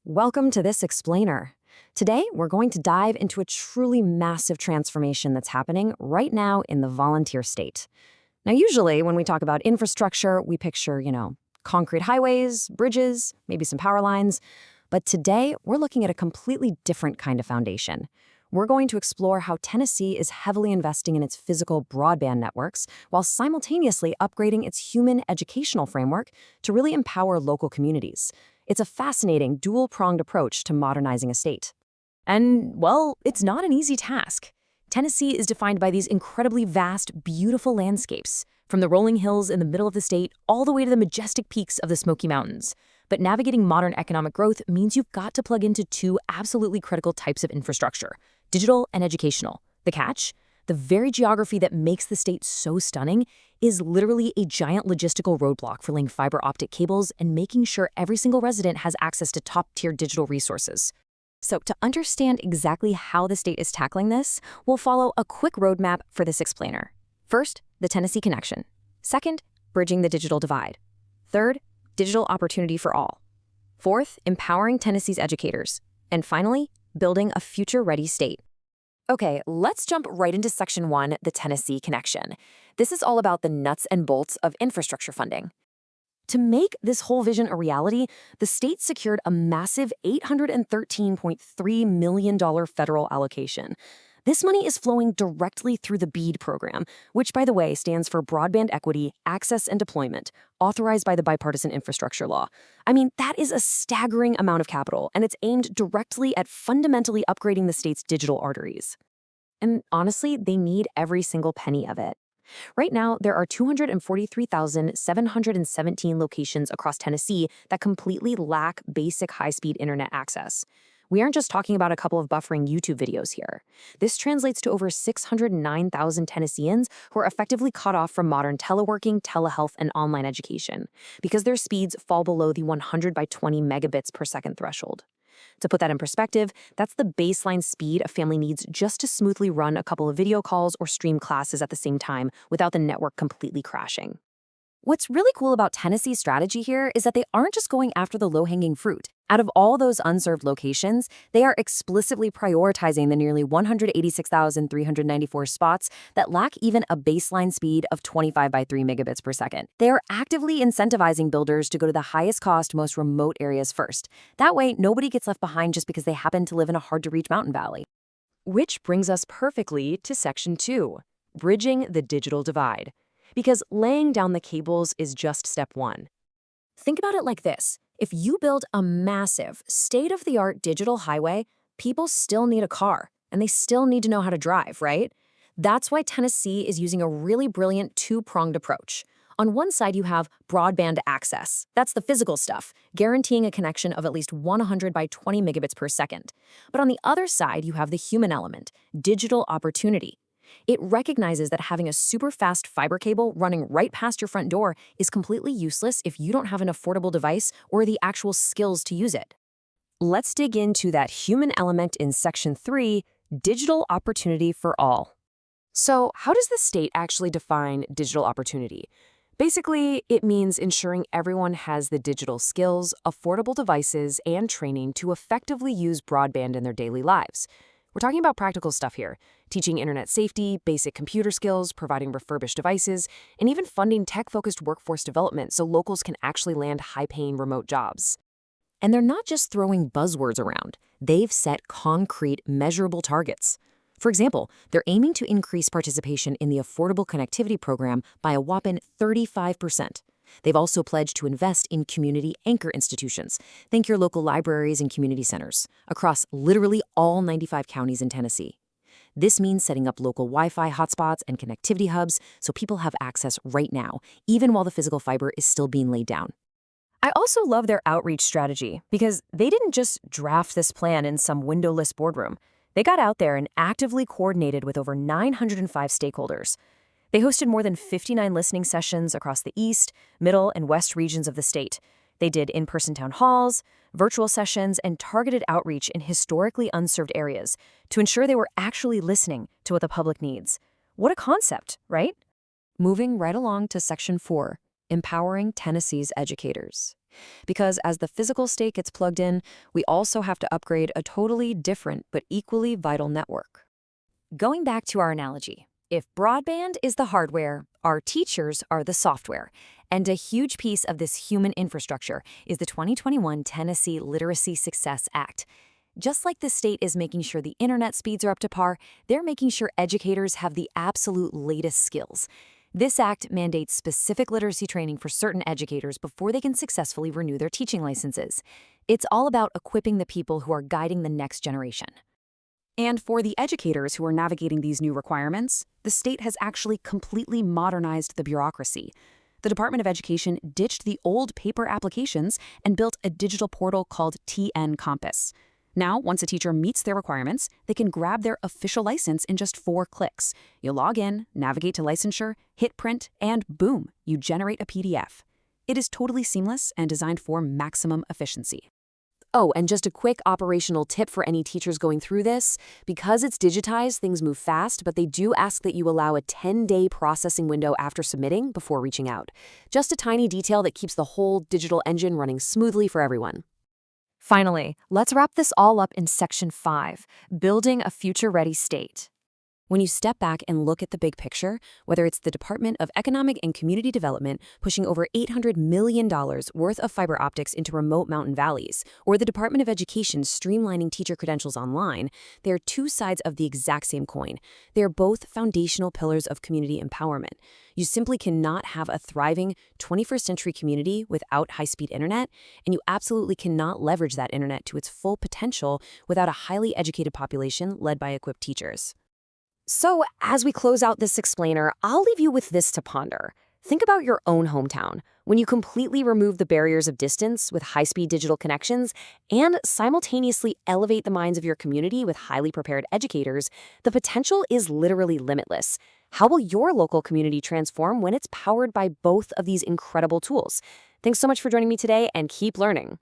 Welcome to this explainer. Today, we're going to dive into a truly massive transformation that's happening right now in the volunteer state. Now, usually when we talk about infrastructure, we picture, concrete highways, bridges, maybe some power lines. But today, we're looking at a completely different kind of foundation. We're going to explore how Tennessee is heavily investing in its physical broadband networks while simultaneously upgrading its human educational framework to really empower local communities. It's a fascinating dual-pronged approach to modernizing a state. And, well, it's not an easy task. Tennessee is defined by these incredibly vast, beautiful landscapes, from the rolling hills in the middle of the state all the way to the majestic peaks of the Smoky Mountains. But navigating modern economic growth means you've got to plug into two absolutely critical types of infrastructure: digital and educational. The catch? The very geography that makes the state so stunning is literally a giant logistical roadblock for laying fiber optic cables and making sure every single resident has access to top-tier digital resources. So to understand exactly how the state is tackling this, we'll follow a quick roadmap for this explainer. First, the Tennessee connection. Second, bridging the digital divide. Third, digital opportunity for all. Fourth, empowering Tennessee's educators. And finally, building a future-ready state. Okay, let's jump right into Section 1, the Tennessee connection. This is all about the nuts and bolts of infrastructure funding. To make this whole vision a reality, the state secured a massive $813.3 million federal allocation. This money is flowing directly through the BEAD program, which, by the way, stands for Broadband Equity, Access, and Deployment, authorized by the Bipartisan Infrastructure Law. I mean, that is a staggering amount of capital, and it's aimed directly at fundamentally upgrading the state's digital arteries. And honestly, they need every single penny of it. Right now, there are 243,717 locations across Tennessee that completely lack basic high-speed internet access. We aren't just talking about a couple of buffering YouTube videos here. This translates to over 609,000 Tennesseans who are effectively cut off from modern teleworking, telehealth, and online education because their speeds fall below the 100 by 20 megabits per second threshold. To put that in perspective, that's the baseline speed a family needs just to smoothly run a couple of video calls or stream classes at the same time without the network completely crashing. What's really cool about Tennessee's strategy here is that they aren't just going after the low-hanging fruit. Out of all those unserved locations, they are explicitly prioritizing the nearly 186,394 spots that lack even a baseline speed of 25 by 3 megabits per second. They are actively incentivizing builders to go to the highest cost, most remote areas first. That way, nobody gets left behind just because they happen to live in a hard-to-reach mountain valley. Which brings us perfectly to Section 2, bridging the digital divide. Because laying down the cables is just step one. Think about it like this. If you build a massive, state-of-the-art digital highway, people still need a car, and they still need to know how to drive, right? That's why Tennessee is using a really brilliant two-pronged approach. On one side, you have broadband access. That's the physical stuff, guaranteeing a connection of at least 100 by 20 megabits per second. But on the other side, you have the human element, digital opportunity. It recognizes that having a super fast fiber cable running right past your front door is completely useless if you don't have an affordable device or the actual skills to use it. Let's dig into that human element in Section 3, digital opportunity for all. So, how does the state actually define digital opportunity? Basically, it means ensuring everyone has the digital skills, affordable devices, and training to effectively use broadband in their daily lives. We're talking about practical stuff here, teaching internet safety, basic computer skills, providing refurbished devices, and even funding tech-focused workforce development so locals can actually land high-paying remote jobs. And they're not just throwing buzzwords around. They've set concrete, measurable targets. For example, they're aiming to increase participation in the Affordable Connectivity Program by a whopping 35%. They've also pledged to invest in community anchor institutions. Think your local libraries and community centers across literally all 95 counties in Tennessee. This means setting up local Wi-Fi hotspots and connectivity hubs so people have access right now, even while the physical fiber is still being laid down. I also love their outreach strategy because they didn't just draft this plan in some windowless boardroom. They got out there and actively coordinated with over 905 stakeholders. They hosted more than 59 listening sessions across the East, Middle, and West regions of the state. They did in-person town halls, virtual sessions, and targeted outreach in historically unserved areas to ensure they were actually listening to what the public needs. What a concept, right? Moving right along to Section 4, empowering Tennessee's educators. Because as the physical state gets plugged in, we also have to upgrade a totally different but equally vital network. Going back to our analogy, if broadband is the hardware, our teachers are the software. And a huge piece of this human infrastructure is the 2021 Tennessee Literacy Success Act. Just like the state is making sure the internet speeds are up to par, they're making sure educators have the absolute latest skills. This act mandates specific literacy training for certain educators before they can successfully renew their teaching licenses. It's all about equipping the people who are guiding the next generation. And for the educators who are navigating these new requirements, the state has actually completely modernized the bureaucracy. The Department of Education ditched the old paper applications and built a digital portal called TN Compass. Now, once a teacher meets their requirements, they can grab their official license in just 4 clicks. You log in, navigate to licensure, hit print, and boom, you generate a PDF. It is totally seamless and designed for maximum efficiency. Oh, and just a quick operational tip for any teachers going through this. Because it's digitized, things move fast, but they do ask that you allow a 10-day processing window after submitting before reaching out. Just a tiny detail that keeps the whole digital engine running smoothly for everyone. Finally, let's wrap this all up in Section 5, Building a Future-Ready State. When you step back and look at the big picture, whether it's the Department of Economic and Community Development pushing over $800 million worth of fiber optics into remote mountain valleys, or the Department of Education streamlining teacher credentials online, they are two sides of the exact same coin. They are both foundational pillars of community empowerment. You simply cannot have a thriving 21st century community without high-speed internet, and you absolutely cannot leverage that internet to its full potential without a highly educated population led by equipped teachers. So, as we close out this explainer, I'll leave you with this to ponder. Think about your own hometown. When you completely remove the barriers of distance with high-speed digital connections and simultaneously elevate the minds of your community with highly prepared educators, the potential is literally limitless. How will your local community transform when it's powered by both of these incredible tools? Thanks so much for joining me today, and keep learning.